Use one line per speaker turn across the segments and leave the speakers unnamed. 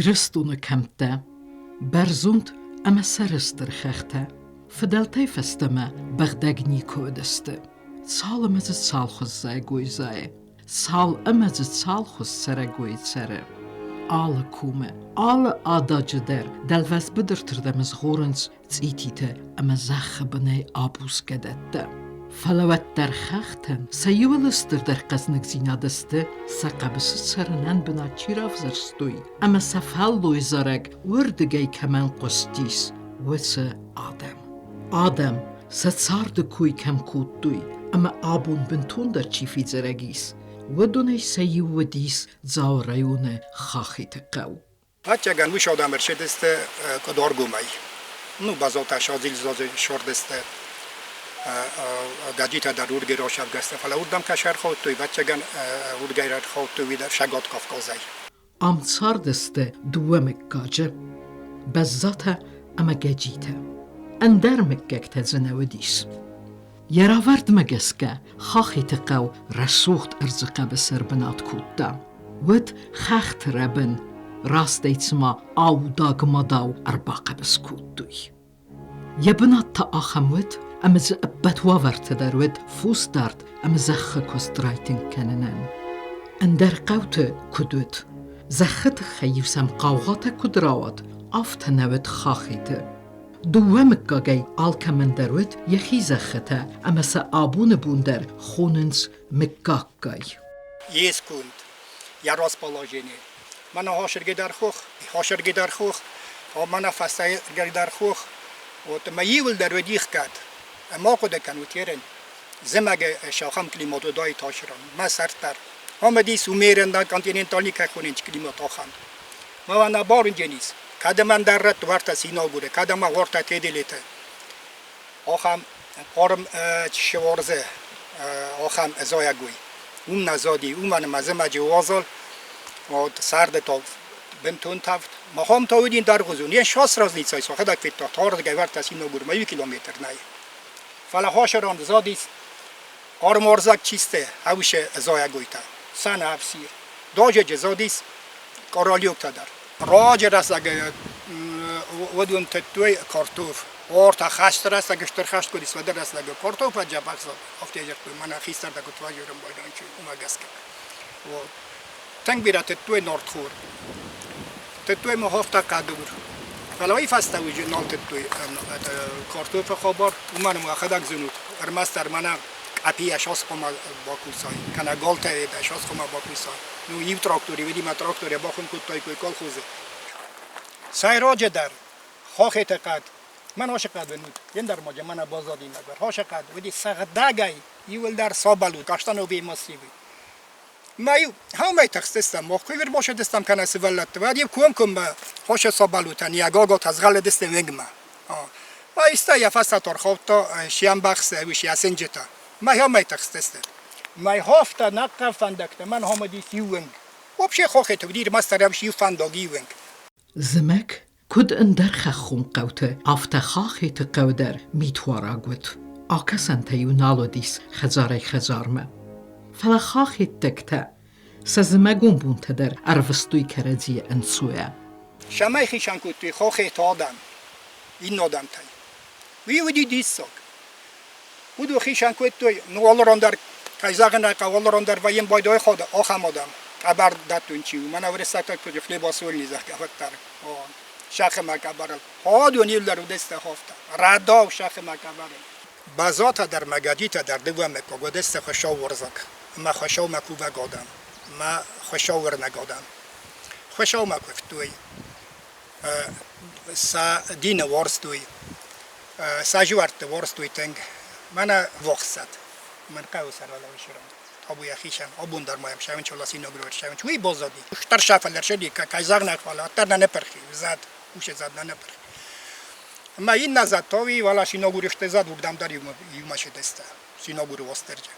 Diristone kämpte, berzund ama sarıstır xəxtə, fıdaltay fəstəmə bəğdəgni kodəstə. Sal əməzı salxuz zay qoyzay, sal əməzı salxuz sərə qoyçərə. Alı kume, alı adacı der, dəlvəz bıdırtırdəmiz xorınc cititə, əmə zəxə bənəy abuz qədətdə. فلوت در خختن سیولستر در قزنگ زینادسته سقبس سرنن بنا چیراف زرستوی اما سفل لوی زرگ وردگی کمن قستیس وس آدم سارد کوی کم کود دوی اما آبون بنتون در چیفی زرگیس ودونه سیو دیس زاوریون خاخیت قو
بچه گنوش آدم برشدسته کدار گومی نو بازاتا شازیل زازه شوردسته گاجیتا در اورگی را شب گسته فلا اردم کشور خود توی بچگان اورگی را خود توی در شگات کافکازی
امسار دسته دوم گاجه بزاتا اما گاجیتا اندر مگکت زنو دیس یراورد مگسکه خاخیت قو رسوخت ارزقه بسر بنات کودتا ود خخت ربن راست ایتسما او داگ مداو ارباقه بسکود دوی یبنات تا آخمود امز ابتوا ورت درود فوس دارد امز زخ کسترایتن کننن اندر قوت کدود زخت خیوسم قوغات کدراوات آفت نوید خاخیت دوم گاگی آلکه من درود یخی زخته امز آبون بوندر خوننز مگاگای
یس کند یا راست پالاجینی من هاشرگی در خوخ و من فستگی در خوخ و تمایل در ودیخ کرد ما خود کنوتیرن زمگه شاخم کلیماتو دای تاشران ما سرتر آمدی سومیرن دا کانتیننتالی که خوننچ کلیمات آخان ما وانا بارن جنیس کده من در رد ورطا سینا بوده کده ما ورطا تیدلیته آخم قارم شوارزه آخم ازای گوی اون نزادی اون من مزم جوازال و سرد تا بنتون تفت ما هم تاودین در غزون یه شاس راز نیست ساخه دک فیت تارد گه ورطا سینا بوده ما 1 کیلومتر نه فلا هاشران زادیس آرمارزک چیسته هوش ازای گویتا سن افسیر داج زادیس کارالیوک تدر راج رسگ ودون تتوی کارتوف ورتا خشت رست گشتر خشت کدیس ودر رست کارتوف جبک زاد افتی جک من خیستر دکت واجورم بایدن چی اومگسک و تنگ بیرا تتوی نورد خور تتوی مهافتا کادور فلای فسته وجود نالت توی کارتوف خبر اومن مخدک زنود ارمستر من اپی اشاس کم باکوسای کنه گالت اشاس کم باکوسای نو یو تراکتوری ودی ما تراکتوری باخون کد تای کوی کال خوزه سایراج در خاخت قد من هاش قد ونود ین در ماجه من بازادی نگر هاش قد ودی سغدگای یول در سابلو کاشتنو بی ماسیبی مایو هەڵمەی تەخستستم مۆخکوی باشە دەستم کەنە سڤەلەت وادی کوم کم خۆشە سۆبەلوتەن یاگۆگۆ تەزغەلە دەستێ وێنگمە ئایستا یافەستە تۆرخۆتۆ شیان بەخسە وشیا سنجتە مای هەڵمەی تەخستستە مای هۆفتە نەقە فەندەکتە من هەمەدی سیوەنگ وبشي خوخت ودير ماستر يمشي فاندوغي وينك
زمك كد اندر خخوم قوته افتا خاخت قودر میتوارا گوت آکسن تیو نالو دیس خزاره خزارمه فلا خاخت تکته سزمگون بون تدر اروستوی کرزی انسویا
شمای خیشان کتی خوخت آدم این آدم تای وی دیس ساک ودو خیشان کتی نوالران در کایزاغن قوالران در ویم بایدای خود آخم آدم خبر داتون چیو من اورستاک تو خلی باسول نیزه که وقتر شاخ مکبر ها دونیل در دست هفته ردا و شاخ مکبر بازات در مگادیت در دوام کو دست خوشا ورزک ما خوشا مکو و گادم ما خوشا ور نگادم خوشا مکو توی سا دین ورستوی سا جوارت ورستوی تنگ من وقصد من قاو سر ولا وشرم ابو یخیشم ابون در مایم شاون چلاسی نگرور شاون چوی بازادی تر شافل شدی که کایزاغ نکوالا تر نه پرخی زاد وش زاد نه پرخی ما این نزد توی ولا سینگوریخت زاد بودم در یومش دسته سینگور وسترجه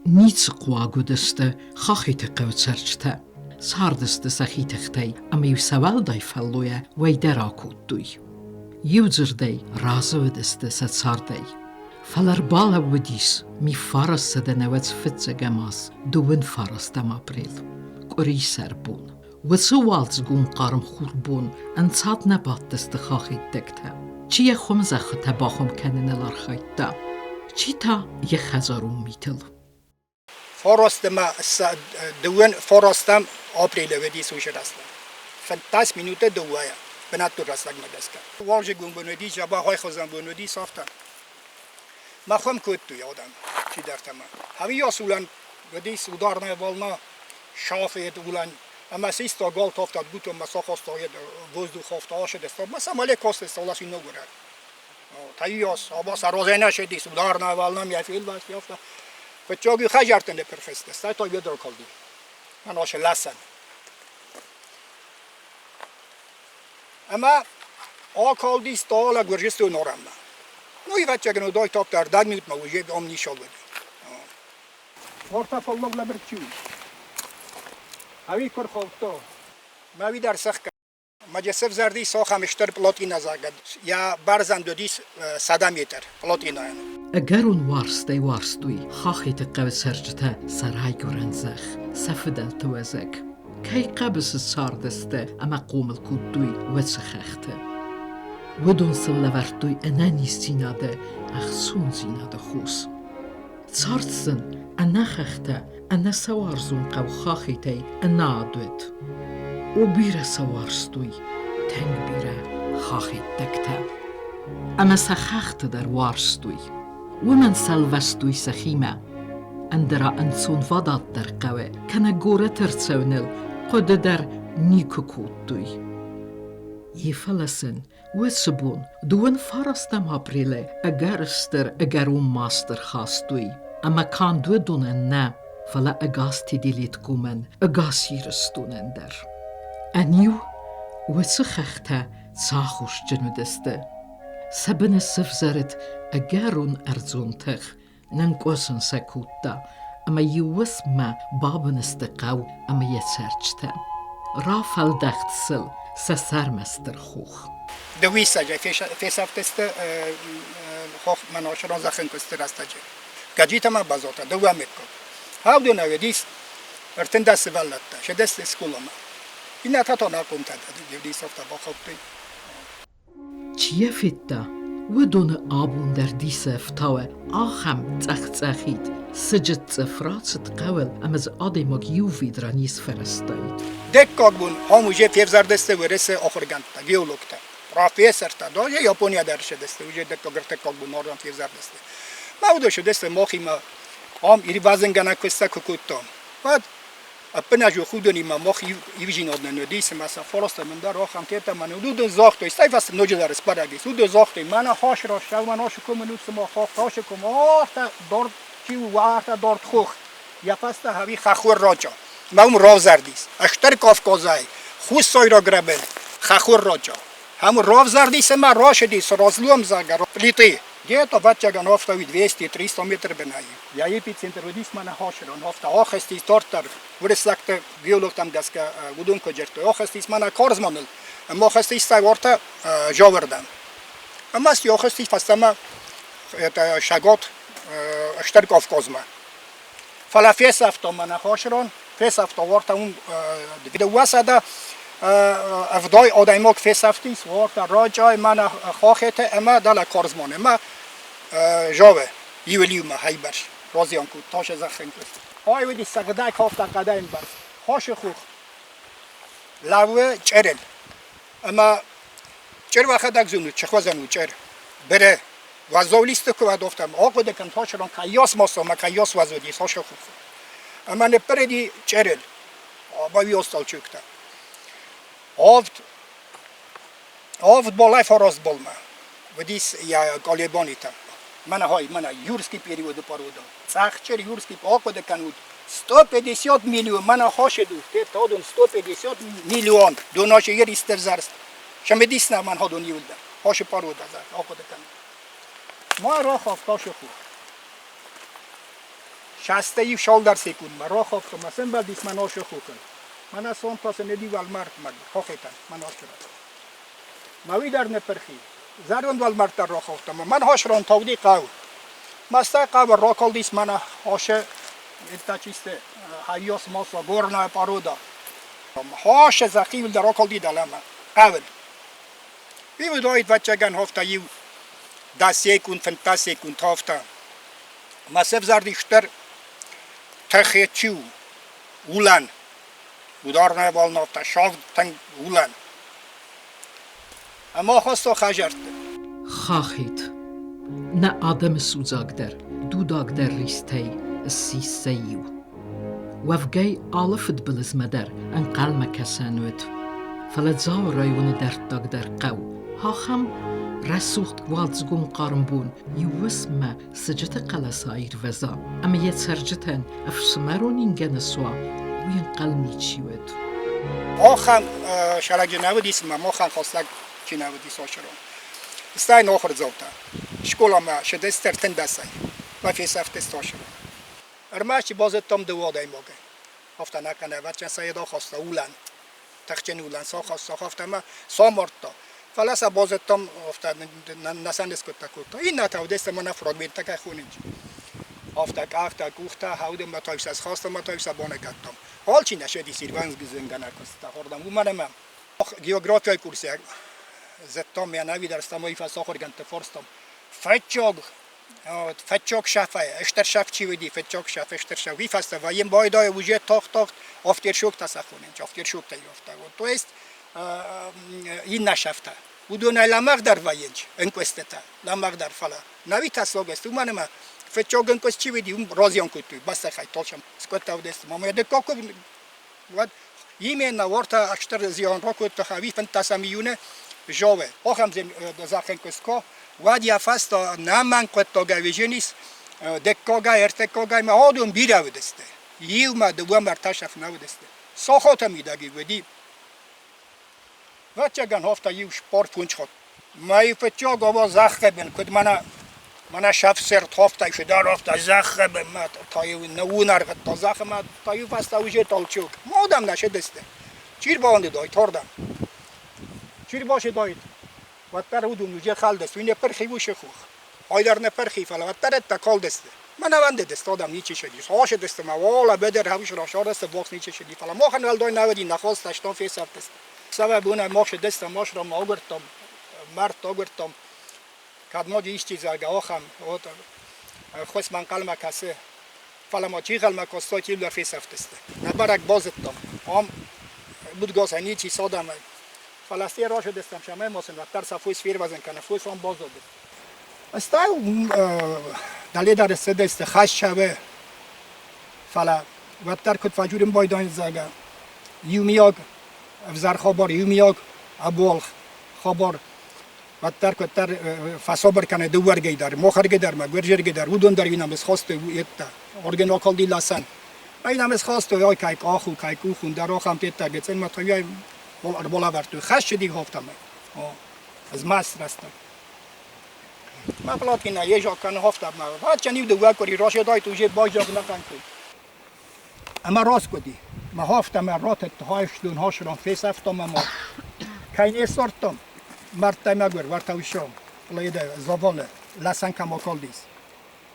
نیچ قواگو دسته خاخیت قوتسرچته ساردسته سخیت ختی اما یو سوال دای فلویا وی دراکود دوی یو زردی رازو دسته ست ساردی فلر بالا ودیس می فارس ده نوز فتزه گماس دوون فارس دم اپریل قری سر بون و سوالز گون قارم خوربون انصاد نبات دست خاخید دکته چی خم زخته باخم کنن الارخایت دا چی تا یه خزارون میتل
Forrastama doen forrastam april wedi sushirasla. 15 minute douaya. Benatur raslag madaska. Warje gun bonodi jaba hay khazan bonodi safta. Ma kham kuttu yadam. Chi dartama. Havi yasulan wedi sudarna valna shafet ulan ama sista gal tafta buto masakhostayed воздух автоаше деста. Ма самолет косте столаси ногора. Тайос аба сарозена шеди сударна valna яфил бас яфта. Почоги хажартен де перфест. Стай той ведро колди. Man har ledsen. Ama kaldi stala gorgestu norama. No I vet jag nog då topp där dag minut med och om ni själva. Vorta på lov labertu. Havi kor khofto. Ma vi dar sakh. Ma jesef zardi so khamishter plotina zagad. Ya barzan dodis 100 meter plotina.
اگرون وارسته وارستوی خاخیت قوی سرجته سرای گرنزخ سفدل توزک کی قبس ساردسته اما قومل کودوی و سخخته و دون سلوردوی انانی سیناده اخسون زیناده خوز سارتسن انا خخته انا سوارزون قو خاخیتی انا عدوید و بیره سوارستوی تنگ بیره خاخیت دکته اما سخخته در وارستوی ومن سلوستوی سخیمه اندرا انسون وادات در قوه کنه گوره ترسونل قد در نیکو کودوی یفلسن و سبون دون فارستم آپریله اگرستر اگرون ماستر خواستوی اما کان دو دونن نه فلا اگاستی دیلیت کومن اگاسی رستونن در انیو و سخخته ساخوش جنودسته سبن سفزرت اگرون ارزونتخ ننقوسن سکوتا اما یوس ما بابن استقاو اما یسرچته رافل دخت سل سسرمستر خوخ
دویسا جای فیسافتسته خوخ مناشران زخن کستر استجه گجیتا ما بازوتا دو امید هاو دو نویدیس ارتن دست ولدتا شه دست اسکولما این اتا ناکم تد دیس افتا با خوبتی
چیه فیتا و دون آبون در دیس افتاوه آخم تخت سجد زفراتت قول امز آده مگ یووی درانیس فرستاید
دکاک بون هموجه پیفزر دسته ورسه آخرگانتا گیولوکتا رافیه سرتا دا یا یاپونیا درشه دسته وجه دکاک بون آران پیفزر دسته ما ودوشو دسته ماخی ما هم ایری وزنگانا کستا ککوتان بعد اپنا جو خودونی ما ماخی ایوجین آدن ندیس مثلا فرست من در آخام تیتا من دو زاختوی استای فست نوجه در اسپارگیس دو زاختوی من هاش را شو من هاش کم نوت ما خاخ هاش کم آختا دارد چی و آختا دارد خوخ یا فست هاوی خخور راجا ما راو زردیس اشتر کافکازای خوش سای را گربل خخور راجا هم راو زردیس ما راش دیس رازلوم زاگر پلیتی Где-то ватчаган офтави 200-300 метр бенаи. Я эпицентр водис мана хошерон офта охестис тортар вырислакта геолог там даска гудун коджерто охестис мана корзмонул. Мохестис тай орта жавердан. Амас охестис фастама это шагот штарков козма. Фала фесавто мана хошерон фесавто орта ун двидуасада افدای آدمک فسافتیس وارد راجای من خاخت اما دل کارزمان اما جاوه یولیوم هایبرش رازیان کود تاش زخم کست های ودی سقدای کافت قدایم بس هاش خوخ لوه چرل اما چر وقت دکزونو چخوازنو چر بره وزولیست که ودافتم آقا دکن تاش ران کیاس ماسا ما کیاس وزودیس هاش خوخ اما نپردی چرل با ویاستال چکتا Avd balaj farast balma. Vodis ja galebonita. Mana jurski period paroda. Цахчер jurski акода канут 150 миллион mana хашеду. Те тадон 150 миллион до наши еристер зарст. Шамедисна man hadon yulda. Хаше paroda за акода канут. ما راخاف تاشخو. 60 شالدر سکون ما راخاف تو مثلا بعد دیس من آشخو کن. من اصلا پس ندی والمارت مد خافتن من آشکرد. ماوی در نپرخی. زارون والمارت در راخافتم. من هاشران تودی قاو. مستا قاو راکال دیس من هاشه. ایتا چیسته هایاس ماسا گورنا پارودا. هاش زخیل در آکل دی دلما اول بیو داید بچگان هفته یو 10 سکوند 15 سکوند هفته مسف زردیشتر تخیچیو اولان ودار نوال نافته شاف تنگ اولان اما خواستو خجرت
Хахет. На адам сузагдер, дудагдер ристей, сисею. وفجاي آلفت بالزمدر ان قلم كسانوت. فلتزاو رايون درتاق در قو. هاخم رسوخت والزگون قارنبون يوسما سجت قلساير وزا. اما يتسرجتن افسمرون انگن سوا وين قلمي چيوت.
آخم شلگ نودیس ما خان خواستگ چی نودیس آشرون. استای ناخر زوتا. شکولا ما شده استرتن دستای. و فیسفت استاشرون. ارماشی بازتم دوادای موگه. هفته نکنه وچه سایدا خواسته اولان. تخچن اولان سا خواسته هفته ما سامرتا. فلسا بازتم هفته نسندس کتا کتا. این نتاو دست من فراغمنت که خونج. هفته که کوخته هاودم ما تایفس از خواسته ما تایفس بانه کتم. حال چی نشدی سیروانز گزنگانه کسته خوردم اومدم. geografia kursi zettam jag när vidare stamma i fast saker gante forstam fetchog schafe ester schafchi wie die fetchog schafe ester schaf wie fast war im boy da uje tocht auf der schukt das achunen auf der schukt und to jest inna schafta udona la magdar vajench en questeta la magdar fala navita sogest umanema fetchogen kosti wie die rozion kutu basta khai tolcham skotta udest mama de kokko what именно ورتا اکتر زیان را کود تخوی فنتاسا میونه جوه آخم زم دزاخن کسکو وادیا فاست نمان کود تا گویجنیس دکاگا ارتکاگا ما آدم بیره ودسته یو ما دوام مرتشف نودسته ساخات میدگی ودی وچگان هفته یو شپار پونچ خود ما یفتیا گوا زخه بین کود من شف سرت هفته شده رفته زخه بین ما تایو نوونر تا زخه ما تایو فاست اوجه تالچوک ما آدم نشه دسته چیر باونده داید تردم چیر باشه داید وطر اودون اوجه خال دست وینه پرخی بوشه خوخ آیدر نپرخی فلا وطر تکال دسته من نونده دست آدم نیچه شدی ساش دسته ما والا بدر هوش راشار دست باکس نیچه شدی فلا ما خن ولدای نودی نخواست اشتان فیسر دسته سبب اونه ماش دسته ماش را ما آگرتم مرد آگرتم کاد ما دیشتی زاگه آخم خوش من قلم کسه فلا ما چی قلم کاستا کی در فیس افتسته نبرک بازتم آم بود گازنی چی سادم فلسطین راش دستم شما ماسن وقتر سفویس فیر وزن کنه فویس هم باز داده استاو دلی در سدست خش شوه فلا وقتر کد فجورم بایدان زاگه یومیاگ افزار خبر یومیاگ ابوال خبر وقتر کتر فسابر کنه دوار گیدار مخرگ در مگورجر گیدار ودون در وینم اسخواست ویتا اورگنال کال دی لاسن اینم اسخواست وی کایک آخو کایکو خون در آخم تیتا گتن ما توی بالا ورتو خش دی گفتم از ماست رستم ما پلاتینا یه جا کنه هفتم ما بعد چنین دوار کری راش دای تو جه باج نکن کو اما راست کدی ما هفتم رات هایش دون هاش ران فیس افتم ما کاینه سورتم مرتای مگر ورتاوشام لیده زواله لسان کماکالدیس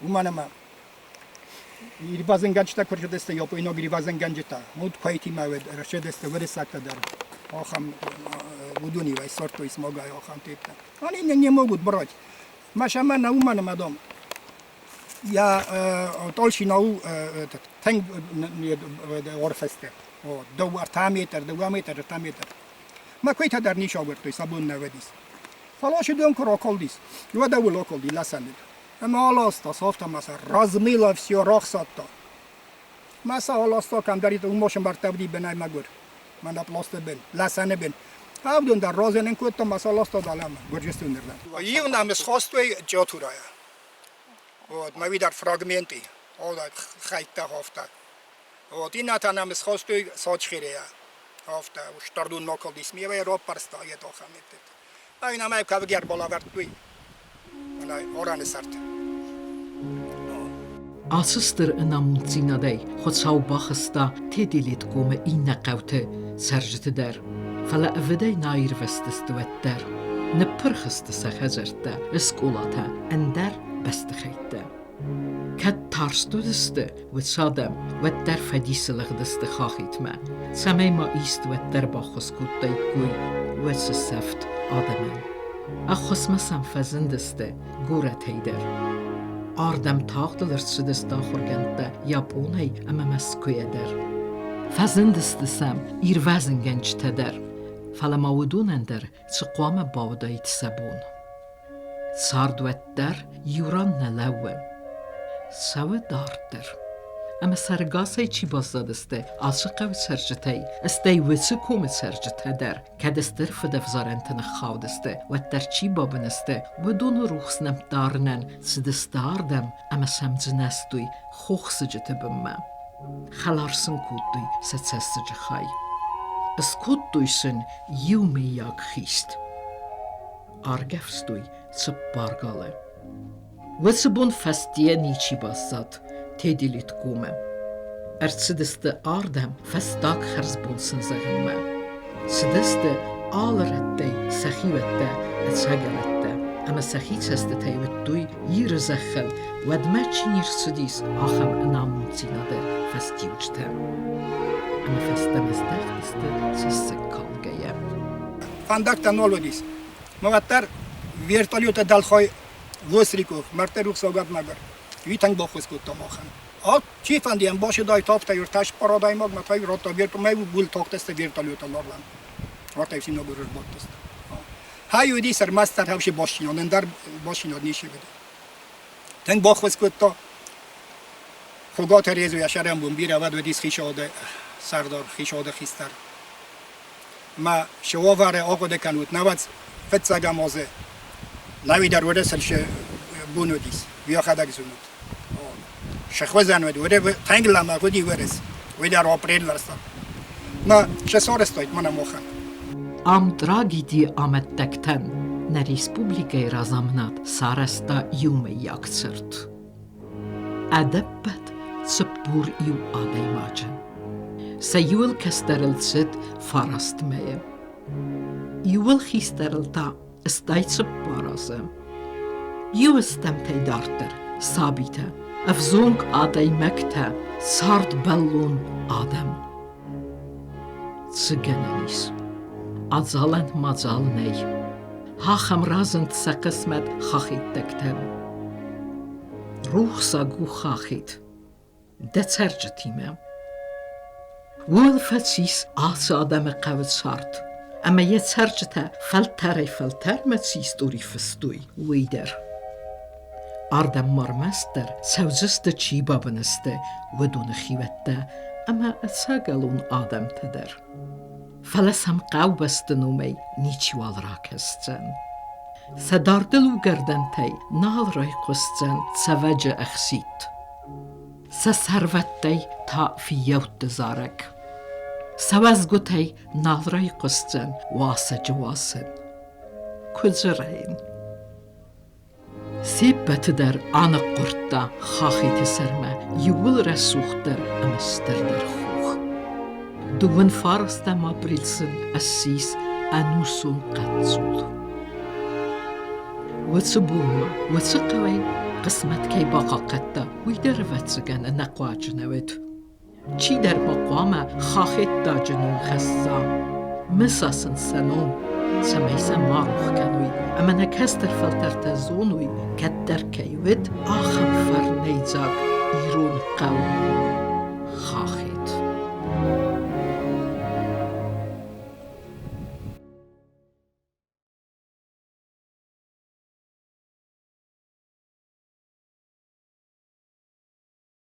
اومانم این بازنگانجتا کجا دسته یا پایین آگری بازنگانجتا مود کایتی مواد رشد دسته وری ساکت در آخام ودونی وای سرتو اسماگای آخام تیپتا آنی نمیمود برای ماشما نومانم ادم یا تالشی ناو تنگ ورفسته دو ارتامتر ما کویت در نیش آورد توی سبون نودیس فلاش دوم کرا کالدیس یو دو لوکال دی لسند اما آلاستا سافتا مثلا رازمیلا всё رخصتا مثلا آلاستا کم دارید اون ماشین برتابدی بنای مگر من اپلاست بن لسنه بن هاودون در رازنن کوتا مثلا آلاستا دالم گرجستون درد یو نامس خواستوی جاتورایا و ما ویدار فراگمنتی آلا خیتا هفته و این نامس خواستوی ساچخیریا هفته و شتردون نکل دیس میوه رو پرستایی تو خمیتت. این همه کاوگر بالا ورد توی. من آران سرت.
Asıstır inamuncinadey, xodsav baxısta tedilit qome inna qavte sərciti der. Fala əvədey nair vəstəstüvətdər. Nə pırxıstı səxəzərtdə, eskolata, əndər bəstixəytdə. که ترستو دسته و صادم و در فدیسلغ دسته خواهید ما سمی ما ایست و در با خسکوت دایگوی و سفت آدمان اخوس مسم فزن دسته گوره تیدر آردم تاقدلر سدسته خورگنده یابونی اما مسکویه در فزن دسته سم ایر وزن گنج تدر فلماودون اندر سقوام باودایت سبون ساردوت در یوران نلوم سوه داردر اما سرگاسه چی بازدادسته عاشقه و سرجته استه وچه کوم سرجته در که دستر فدفزارنتن خواهدسته و در چی بابنسته و دون روخس نمدارنن سدستاردم اما سمزنستوی خوخ سجته بمم خلارسن کودوی ستسسجه خای اس کودویسن یومی یاگ خیست آرگفستوی سپارگاله و سبون فستیه نیچی بازد تیدیلیت گومم ارسدست آردم فستاک خرزبون سنزغمم سدست آلرده سخیوته اتساگرده اما سخیت است تیوتوی یر زخل و دمچی نیر سدیس آخم نامونتیناده فستیوچته اما فستم استخدسته سسکالگه
فانداکتا نولودیس مغتر ویرتالیوت دلخوای وسریکو مرتر روح سوگاد مگر ویتنگ با خوز کود تماخن چی فندیم باشه دای تاپتا یور تاش پارادای مگ متای روتا ویرتو میو بول تاکتست ویرتالیوت لارلان وقتی سینو برش بودست هایودی سر مستر هوش باشینان در باشینان نیشه بده تنگ با خوز کود تا خوگات ریزو یشرم بون بیره ود ودیس خیشاده سردار خیشاده خیستر ما شواره آقا دکنود نواد فتساگا مازه نوی در وره سلشه بونو دیس ویا خدک زنود شخوزن ود وره تنگ لما ودی ورس وی در آپریل ورستان ما شسار استاید منم موخن
ام دراگی دی آمد دکتن نه ریسپوبلیکای رازامنات سارستا یومی یاکسرد ادبت سپور یو آدای ماجن سیول کسترلسد فارست میم یول خیسترلتا استایت سپارازه یو استمتی دارتر ثابته افزونگ آدای مکته سارد بلون آدم سگننیس ازالند مازال نی هاخم رازند سقسمت خاخید دکتم روح ساگو خاخید دترجتیمم والفتسيس آدم قوت سارد اما يتسرجته فلتر متسيس دوري فستوي ويدر آردم مرمستر سوزست چی بابنسته ودون خيوته اما اتساقلون آدم تدر فلسم قو بستنومي نيچوال راكستن سداردلو گردنتي نال راي قستن سوجه اخسيت سسروتي تا في يوت زارك سوزگوتي نال راي قستن واسه جواسن كجرين سيبت در آن قرطة خاخيت سرما يول رسوختر امستر در خوخ دوون فارستا ما بريلسن اسيس انوسون قدزول وتسبوما وتسقوي قسمت كي باقا قطة ويدر فتسقن نقواج نود چي در مقامة خاخيت دا جنون خسا مساسن سنون سميسا ماروخ كانوي اما نكستر فلتر تزونوي كدر كيود آخم فرنيزاق ايرون قوم خاخيت